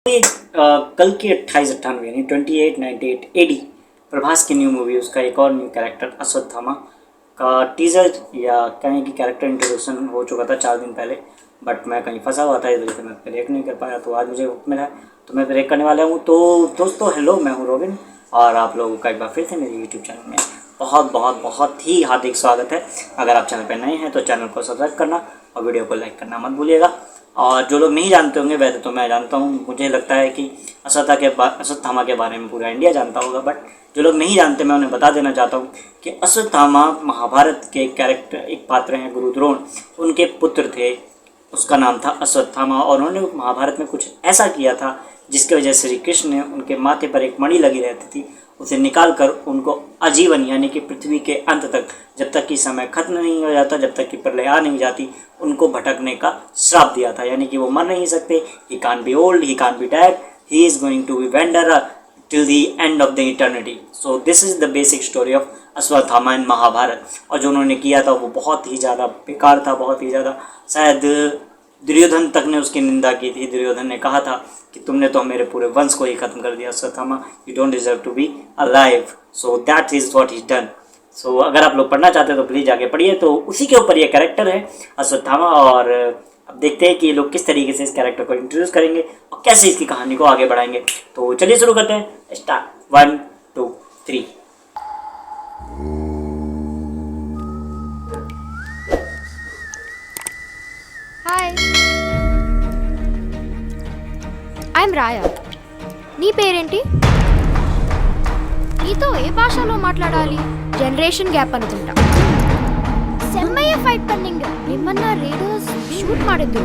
कल की 2898 यानी 2898 एडी प्रभास की न्यू मूवी उसका एक और न्यू कैरेक्टर अश्वत्थामा का टीज़र या कहें कि कैरेक्टर इंट्रोडक्शन हो चुका था 4 दिन पहले। बट मैं कहीं फंसा हुआ था, इस वजह से मैं ब्रेक नहीं कर पाया, तो आज मुझे वक्त मिला तो मैं ब्रेक करने वाला हूँ। तो दोस्तों हेलो, मैं हूँ रोबिन और आप लोगों का एक बार फिर से मेरे यूट्यूब चैनल में बहुत बहुत बहुत ही हार्दिक स्वागत है। अगर आप चैनल पर नए हैं तो चैनल को सब्सक्राइब करना और वीडियो को लाइक करना मत भूलिएगा। और जो लोग नहीं जानते होंगे, वैसे तो मैं जानता हूँ, मुझे लगता है कि अश्वत्थामा के बारे में पूरा इंडिया जानता होगा, बट जो लोग नहीं जानते मैं उन्हें बता देना चाहता हूँ कि अश्वत्थामा महाभारत के कैरेक्टर एक पात्र हैं, गुरु द्रोण उनके पुत्र थे। उसका नाम था अश्वत्थामा और उन्होंने महाभारत में कुछ ऐसा किया था जिसकी वजह से श्री कृष्ण ने उनके माथे पर एक मणि लगी रहती थी, उसे निकाल कर उनको आजीवन यानी कि पृथ्वी के अंत तक, जब तक कि समय खत्म नहीं हो जाता, जब तक कि प्रलय आ नहीं जाती, उनको भटकने का श्राप दिया था। यानी कि वो मर नहीं सकते, he can be old, he can be dead, he is going to be wander till the end of the eternity. So this is the basic story of Ashwatthama in Mahabharata. और जो उन्होंने किया था वो बहुत ही ज़्यादा बेकार था, बहुत ही ज़्यादा, शायद दुर्योधन तक ने उसकी निंदा की थी। दुर्योधन ने कहा था कि तुमने तो मेरे पूरे वंश को ही खत्म कर दिया Ashwatthama, you don't deserve to be alive, so that is what he done. So अगर आप लोग पढ़ना चाहते हैं तो प्लीज़ जाके पढ़िए। तो उसी के ऊपर ये कैरेक्टर है अश्वत्थामा, और अब देखते हैं कि ये लोग किस तरीके से इस कैरेक्टर को इंट्रोड्यूस करेंगे और कैसे इसकी कहानी को आगे बढ़ाएंगे। तो चलिए शुरू करते हैं, स्टार्ट 1 2 3। హాయ్, ఐఎమ్ రాయా. నీ పేరేంటి? నీతో ఏ భాషలో మాట్లాడాలి? జనరేషన్ గ్యాప్ అనుకుంటా. సెమ్మయ్య ఫైట్ పన్నింగ్ నిಮ್ಮನ್ನ ರೇಡರ್ಸ್ ಶೂಟ್ ಮಾಡಿದ್ರು.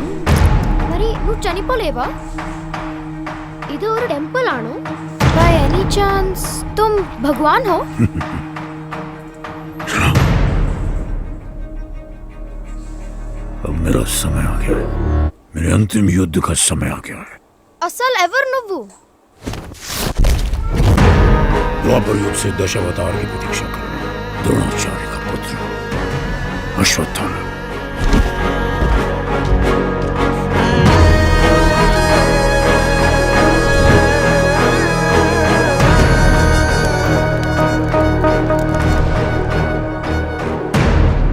మరి నువ్వు చనిపోలేవా? ಇದು ಒಂದು ಟೆಂಪಲ್ ಆಣು. ಬೈ ಎನಿ ಚಾನ್ಸ್ तुम भगवान हो? अब मेरा समय आ गया, मेरे अंतिम युद्ध का समय आ गया है। అసలు ఎవరు నువ్వు? द्वापर युग से दशावतार की प्रतीक्षा कर द्रोणाचार्य का पुत्र Ashwatthama.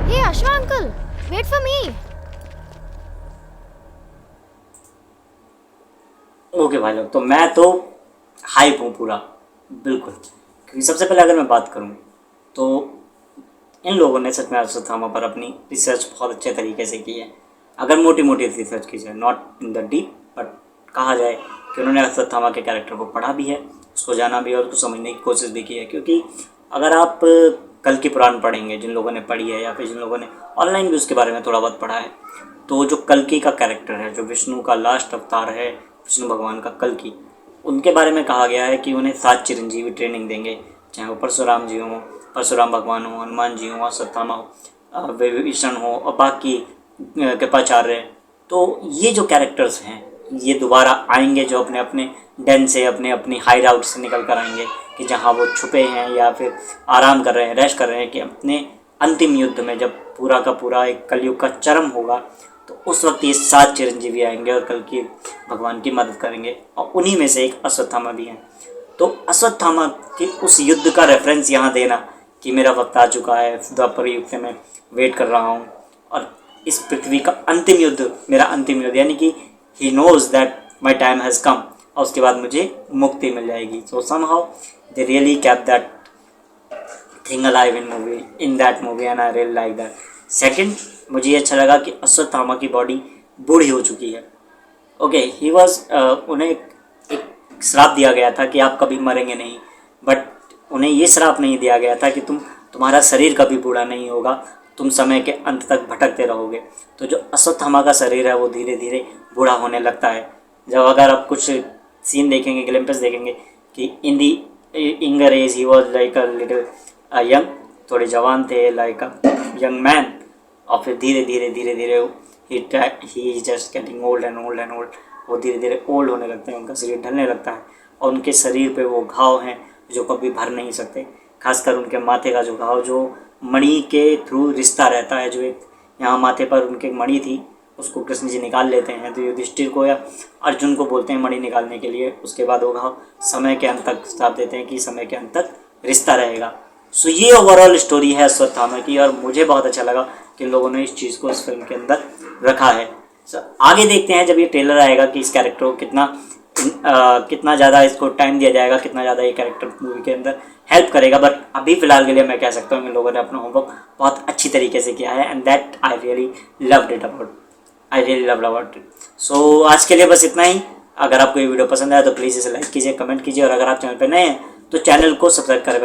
Hey Ashwa uncle, wait for me. Okay भाई लोग, तो मैं तो हाइप हूँ पूरा, बिल्कुल। क्योंकि सबसे पहले अगर मैं बात करूँ तो इन लोगों ने सच में अश्वत्थामा पर अपनी रिसर्च बहुत अच्छे तरीके से की है। अगर मोटी मोटी रिसर्च की जाए, not in the deep, but कहा जाए कि उन्होंने अश्वत्थामा के कैरेक्टर को पढ़ा भी है, उसको जाना भी है और उसको समझने की कोशिश भी की है। क्योंकि अगर आप कल की पुराण पढ़ेंगे, जिन लोगों ने पढ़ी है या फिर जिन लोगों ने ऑनलाइन भी उसके बारे में थोड़ा बहुत पढ़ा है, तो जो कल्कि का कैरेक्टर है, जो विष्णु का लास्ट अवतार है, विष्णु भगवान का कल्कि, उनके बारे में कहा गया है कि उन्हें 7 चिरंजीवी ट्रेनिंग देंगे, चाहे वो परशुराम जी हों, परशुराम भगवान हो, हनुमान जी हों, अश्वत्थामा हो, विभीषण हो और बाकी कृपाचार्य। तो ये जो कैरेक्टर्स हैं ये दोबारा आएंगे, जो अपने अपने डेन से, अपने अपनी हाइड आउट से निकल कर आएंगे, कि जहाँ वो छुपे हैं या फिर आराम कर रहे हैं, रेस्ट कर रहे हैं, कि अपने अंतिम युद्ध में जब पूरा का पूरा एक कलयुग का चरम होगा तो उस वक्त ये 7 चिरंजीवी आएंगे और कल की भगवान की मदद करेंगे, और उन्हीं में से एक अश्वत्थामा भी हैं। तो अश्वत्थामा के उस युद्ध का रेफरेंस यहाँ देना कि मेरा वक्त आ चुका है, द्वापर युग से मैं वेट कर रहा हूँ और इस पृथ्वी का अंतिम युद्ध मेरा अंतिम युद्ध, यानी कि he knows that my time has come, और उसके बाद मुझे मुक्ति मिल जाएगी। So somehow they really kept that thing alive in that movie and I really like that. Second, मुझे ये अच्छा लगा कि अश्वत्थामा की बॉडी बूढ़ी हो चुकी है। ओके, ही वॉज उन्हें एक श्राप दिया गया था कि आप कभी मरेंगे नहीं, बट उन्हें ये श्राप नहीं दिया गया था कि तुम्हारा शरीर कभी बूढ़ा नहीं होगा, तुम समय के अंत तक भटकते रहोगे। तो जो अश्वत्थामा का शरीर है वो धीरे धीरे बूढ़ा होने लगता है। जब अगर आप कुछ सीन देखेंगे, ग्लिम्पस देखेंगे कि in the younger age he was like a little young, थोड़े जवान थे, लाइक अ यंग मैन, और फिर धीरे धीरे धीरे धीरे he is just getting old and old and old, वो धीरे धीरे ओल्ड होने लगते हैं, उनका शरीर ढलने लगता है और उनके शरीर पे वो घाव हैं जो कभी भर नहीं सकते। खासकर उनके माथे का जो घाव, जो मणि के थ्रू रिश्ता रहता है, जो एक यहाँ माथे पर उनके मणि थी, उसको कृष्ण जी निकाल लेते हैं, तो युधिष्ठिर को या अर्जुन को बोलते हैं मणि निकालने के लिए। उसके बाद वो समय के अंत तक साथ देते हैं कि समय के अंत तक रिश्ता रहेगा। सो ये ओवरऑल स्टोरी है अश्वत्थामा की, और मुझे बहुत अच्छा लगा कि लोगों ने इस चीज़ को इस फिल्म के अंदर रखा है। आगे देखते हैं जब ये ट्रेलर आएगा कि इस कैरेक्टर को कितना ज़्यादा इसको टाइम दिया जाएगा, कितना ज़्यादा ये कैरेक्टर मूवी के अंदर हेल्प करेगा। बट अभी फ़िलहाल के लिए मैं कह सकता हूँ कि लोगों ने अपना होमवर्क बहुत अच्छी तरीके से किया है, and that I really loved about it. So आज के लिए बस इतना ही। अगर आपको ये वीडियो पसंद आया तो प्लीज़ इसे लाइक कीजिए, कमेंट कीजिए, और अगर आप चैनल पर नए हैं तो चैनल को सब्सक्राइब करे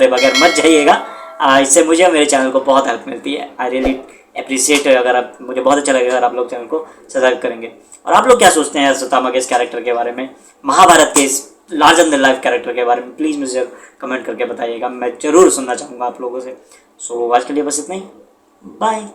बगैर मत जाइएगा। इससे मुझे और मेरे चैनल को बहुत हेल्प मिलती है। आई रियली अप्रिशिएट, अगर आप, मुझे बहुत अच्छा लगेगा अगर आप लोग चैनल को सब्सक्राइब करेंगे। और आप लोग क्या सोचते हैं अश्वत्थामा के इस कैरेक्टर के बारे में, महाभारत के इस लार्जर देन लाइफ कैरेक्टर के बारे में, प्लीज़ मुझे कमेंट करके बताइएगा, मैं ज़रूर सुनना चाहूँगा आप लोगों से। सो आज के लिए बस इतना ही, बाय।